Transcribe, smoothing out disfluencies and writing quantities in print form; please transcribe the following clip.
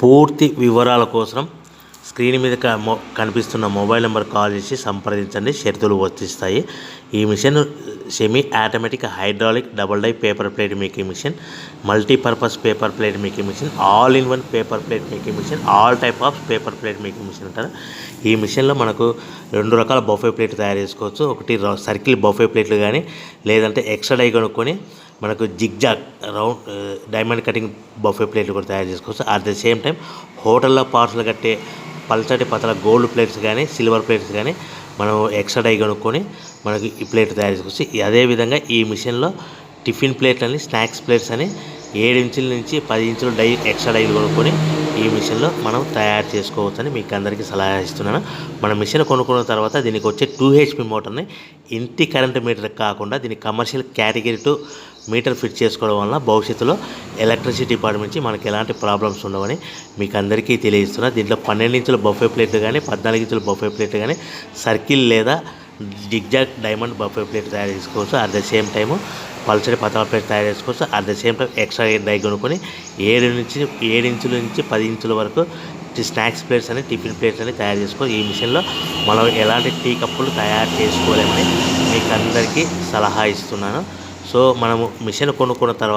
పూర్తి వివరాల కోసం స్క్రీన్ మీద కనిపిస్తున్న మొబైల్ నెంబర్ కాల్ చేసి సంప్రదించండి. షరతులు వర్తిస్తాయి. ఈ machine semi automatic hydraulic double die paper plate making machine, multipurpose paper plate making machine, all in one paper plate making machine, all type of paper plate making machine అంటారు. ఈ మిషన్లో మనకు 2 రకాల బఫే ప్లేట్ తయారు చేసుకోవచ్చు. ఒకటి circle buffet ప్లేట్లు కానీ, లేదంటే ఎక్స్ట్రా డై కొనుక్కొని మనకు zigzag round diamond cutting buffet ప్లేట్లు కూడా తయారు చేసుకోవచ్చు. అట్ ద సేమ్ టైం హోటల్లో పార్సల్ కట్టే పల్చటి పతల గోల్డ్ ప్లేట్స్ కానీ, సిల్వర్ ప్లేట్స్ కానీ మనం ఎక్స్ట్రా డై కొనుక్కొని మనకి ఈ ప్లేట్ తయారు చేసుకోవచ్చు. అదేవిధంగా ఈ మిషన్లో టిఫిన్ ప్లేట్లు అని, స్నాక్స్ ప్లేట్స్ అని 7 ఇంచుల నుంచి 10 ఇంచుల డై ఎక్స్ట్రా డైలు కొనుక్కొని ఈ మిషన్లో మనం తయారు చేసుకోవచ్చని మీకు అందరికీ సలహా ఇస్తున్నాను. మన మిషన్ కొనుక్కున్న తర్వాత దీనికి వచ్చే 2 HP మోటార్ని ఇంటి కరెంట్ మీటర్ కాకుండా దీనికి కమర్షియల్ కేటగిరీ 2 మీటర్ ఫిట్ చేసుకోవడం వల్ల భవిష్యత్తులో ఎలక్ట్రిసిటీ డిపార్ట్మెంట్ నుంచి మనకి ఎలాంటి ప్రాబ్లమ్స్ ఉండవని మీకు అందరికీ తెలియజేస్తున్నా. దీంట్లో 12 ఇంచుల బఫే ప్లేట్లు కానీ, 14 ఇంచుల బఫే ప్లేట్లు కానీ, సర్కిల్ లేదా జిగ్జాగ్ డైమండ్ బఫే ప్లేట్ తయారు చేసుకోవచ్చు. అట్ ద సేమ్ టైము పల్చడి పతల ప్లేట్ తయారు చేసుకోవచ్చు. At the same time extra die కొనుక్కొని 7 ఇంచుల నుంచి 10 ఇంచుల వరకు స్నాక్స్ ప్లేట్స్ అని, టిఫిన్ ప్లేట్స్ అని తయారు చేసుకోవచ్చు. ఈ మిషన్లో మనం ఎలాంటి టీ కప్పులు తయారు చేసుకోలేమని మీకు అందరికీ సలహా ఇస్తున్నాను. సో మనము మిషన్ కొనుక్కున్న తర్వాత